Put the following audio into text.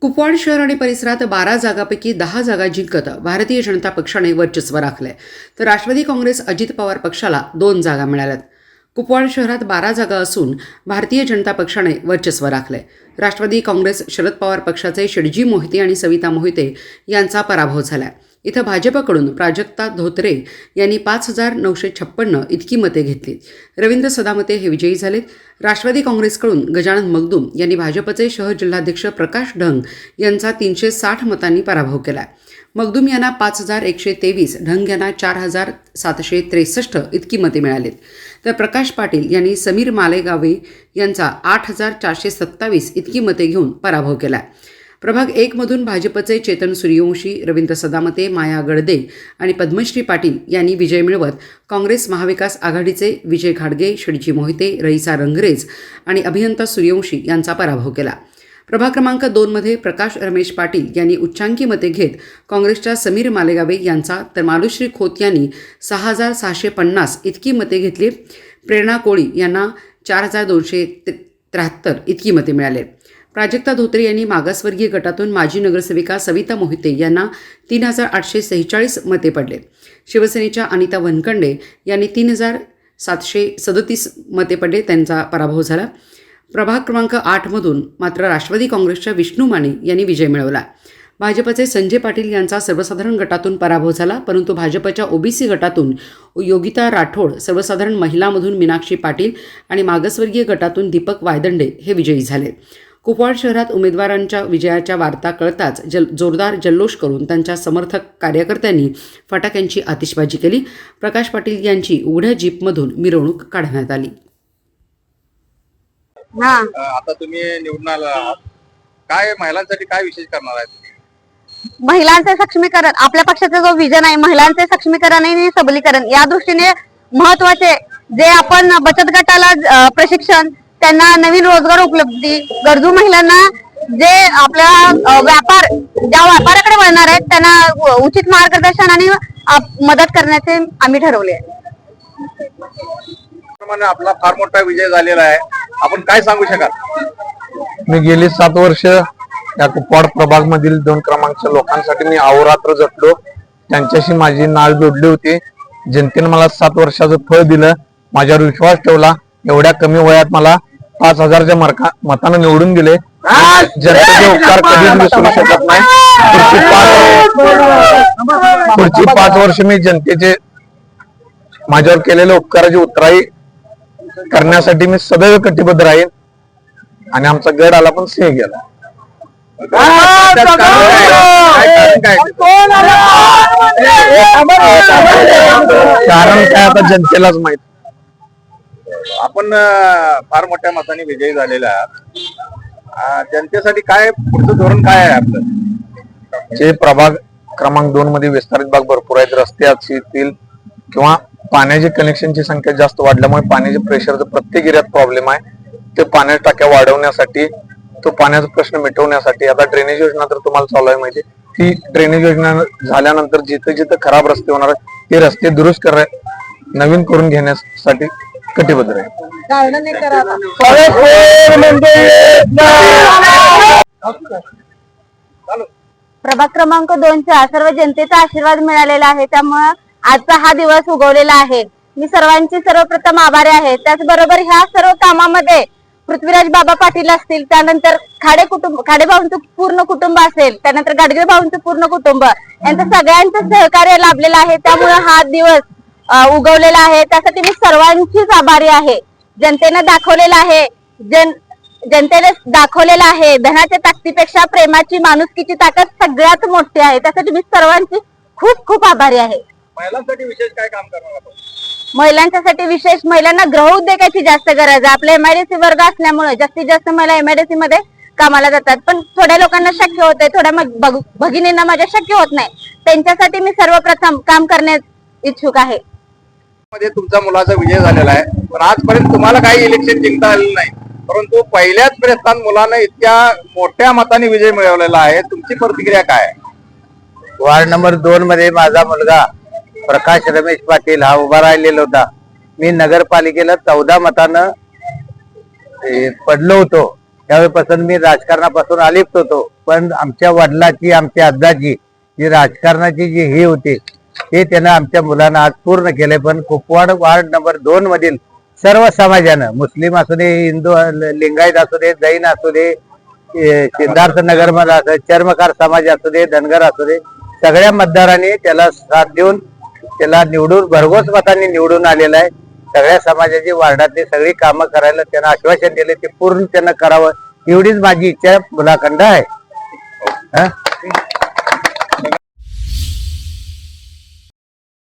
कुपवाड शहर आणि परिसरात 12 जागांपैकी 10 जागा जिंकत भारतीय जनता पक्षाने वर्चस्व राखले, तर राष्ट्रवादी काँग्रेस अजित पवार पक्षाला 2 जागा मिळाल्यात. कुपवाड शहरात 12 जागा असून भारतीय जनता पक्षाने वर्चस्व राखले. राष्ट्रवादी काँग्रेस शरद पवार पक्षाचे शेटजी मोहिते आणि सविता मोहिते यांचा पराभव झाला. इथं भाजपकडून प्राजक्ता धोत्रे यांनी 5,956 इतकी मते घेतली. रवींद्र सदामते हे विजयी झालेत. राष्ट्रवादी काँग्रेसकडून गजानन मगदूम यांनी भाजपचे शहर जिल्हाध्यक्ष प्रकाश ढंग यांचा 360 मतांनी पराभव केला. मगदूम यांना 5,123, ढंग यांना 4,763 इतकी मते मिळालीत. तर प्रकाश पाटील यांनी समीर मालेगावे यांचा 8,427 इतकी मते घेऊन पराभव केला. प्रभाग 1 मधून भाजपचे चेतन सूर्यवंशी, रवींद्र सदामते, माया गडदे आणि पद्मश्री पाटील यांनी विजय मिळवत काँग्रेस महाविकास आघाडीचे विजय घाडगे, शेटजी मोहिते, रईसा रंगरेज आणि अभियंता सूर्यवंशी यांचा पराभव केला. प्रभाग क्रमांक 2 मध्ये प्रकाश रमेश पाटील यांनी उच्चांकी मते घेत काँग्रेसच्या समीर मालेगावे यांचा, तर मालुश्री खोत यांनी 6,650 इतकी मते घेतली. प्रेरणा कोळी यांना 4,273 इतकी मते मिळाले. प्राजक्ता धोत्रे यांनी मागासवर्गीय गटातून माजी नगरसेविका सविता मोहिते यांना 3,846 मते पडले. शिवसेनेच्या अनिता वनखंडे यांनी 3,737 मते पडले, त्यांचा पराभव झाला. प्रभाग क्रमांक 8 मधून मात्र राष्ट्रवादी काँग्रेसच्या विष्णू माने यांनी विजय मिळवला. भाजपचे संजय पाटील यांचा सर्वसाधारण गटातून पराभव झाला, परंतु भाजपच्या ओबीसी गटातून योगिता राठोड, सर्वसाधारण महिलामधून मीनाक्षी पाटील आणि मागासवर्गीय गटातून दीपक वायदंडे हे विजयी झाले. कुपवाड शहरात उमेदवारांच्या विजयाच्या वार्ता कळताच जोरदार जल्लोष करून त्यांच्या समर्थक कार्यकर्त्यांनी फटाक्यांची आतिषबाजी केली. प्रकाश पाटील यांची उघड्या जीपमधून मिरवणूक काढण्यात आली. आता तुम्ही निवडून आला, काय महिलांसाठी काय विशेष करणार आहे तुम्ही? महिलांचे सक्षमीकरण, आपल्या पक्षाचा जो विजन आहे महिलांचे सक्षमीकरण आणि सबलीकरण, या दृष्टीने महत्वाचे जे आपण बचत गटाला प्रशिक्षण, त्यांना नवीन रोजगार उपलब्धी, गरजू महिलांना जे आपल्या ज्या व्यापाराकडे वळणार आहेत त्यांना उचित मार्गदर्शन आणि मदत करण्याचे आम्ही ठरवले. आपला फार मोठा विजय झालेला आहे, आपण काय सांगू शकाल? मी गेली 7 वर्ष या कुपवाड प्रभाग मधील 2 क्रमांकच्या लोकांसाठी मी अहोरात्र झटलो. त्यांच्याशी माझी नाळ जोडली होती. जनतेने मला 7 वर्षाचं फळ दिलं, माझ्यावर विश्वास ठेवला. एवढ्या कमी वयात मला 5,000च्या मतानं निवडून दिले. जनतेचे उपकार कधीच विसरू शकत नाही. पुढची 5 वर्ष मी जनतेचे माझ्यावर केलेल्या उपकाराची उतराई करण्यासाठी मी सदैव कटिबद्ध राहील. आणि आमचा गड आला पण सिंह गेला. कारण काय आता जनतेलाच माहित. आपण फार मोठ्या मताने विजयी झालेला आहात, जनतेसाठी काय पुढचं धोरण काय आहे आपलं? जे प्रभाग क्रमांक 2 मध्ये विस्तारित भाग भरपूर आहेत, रस्ते असतील किंवा पाण्याची कनेक्शनची संख्या जास्त वाढल्यामुळे पाण्याचे प्रेशरचं प्रत्येक एरियात प्रॉब्लेम आहे. ते पाण्याच्या टाक्या वाढवण्यासाठी, तो पाण्याचा प्रश्न मिटवण्यासाठी आता ड्रेनेज योजना तर तुम्हाला चालू आहे माहिती. ती ड्रेनेज योजना झाल्यानंतर जिथे जिथे खराब रस्ते होणार आहेत ते रस्ते दुरुस्त नवीन करून घेण्यासाठी कटिबद्ध आहे. प्रभाग क्रमांक 2च्या सर्व जनतेचा आशीर्वाद मिळालेला आहे, त्यामुळे आजचा हा दिवस उगवलेला आहे. मी सर्वांची सर्वप्रथम आभारी आहे. त्याचबरोबर ह्या सर्व कामामध्ये पृथ्वीराज बाबा पाटील असतील, त्यानंतर खाडे भाऊंचं पूर्ण कुटुंब असेल, त्यानंतर गाडगे भाऊंचं पूर्ण कुटुंब, यांचं सगळ्यांचं सहकार्य लाभलेलं आहे. त्यामुळे हा दिवस उगवलेला आहे. त्यासाठी मी सर्वांचीच आभारी आहे. जनतेने दाखवलेला आहे धनाच्या ताकदीपेक्षा प्रेमाची, माणुसकीची ताकद सगळ्यात मोठी आहे. त्यासाठी मी सर्वांची खूप खूप आभारी आहे. महिलांसाठी विशेष काय काम करणार आपण? महिलांच्यासाठी विशेष, महिलांना गृह उद्योगाची जास्त गरज आहे. आपल्या एमआयडीसी वर्ग असल्यामुळे जास्तीत जास्त महिला एमआयडीसी मध्ये कामाला जातात, पण थोड्या लोकांना शक्य होते, थोड्या भगिनींना माझ्या शक्य होत नाही. त्यांच्यासाठी मी सर्वप्रथम काम करण्यास इच्छुक आहे. तुमचा मुलाचा विजय झालेला आहे, पण आजपर्यंत तुम्हाला काही इलेक्शन जिंकता आलेलं नाही, परंतु पहिल्याच प्रयत्नात मुलानं इतक्या मोठ्या मताने विजय मिळवलेला आहे. तुमची प्रतिक्रिया काय? वार्ड नंबर 2 मध्ये माझा मुलगा प्रकाश रमेश पाटील हा उभा राहिलेला होता. मी नगरपालिकेला 14 मतानं पडलो होतो. त्यावेळेपासून मी राजकारणापासून अलिप्त होतो, पण आमच्या वडिलाची आमच्या आजाची जी राजकारणाची जी ही होती ते त्यानं आमच्या मुलांना आज पूर्ण केले. पण कुपवाड वार्ड नंबर 2 मधील सर्व समाजानं, मुस्लिम असू दे, हिंदू लिंगायत असू दे, जैन असू दे, सिद्धार्थ नगर मध्ये असू दे, चर्मकार समाज असू दे, धनगर असू दे, सगळ्या मतदारांनी त्याला साथ देऊन त्याला निवडून भरघोस मतांनी निवडून आलेला आहे. सगळ्या समाजाची वार्डातली सगळी कामं करायला त्यांना आश्वासन दिले, ते पूर्ण त्यांना करावं एवढीच माझी इच्छा मुलाखंड आहे.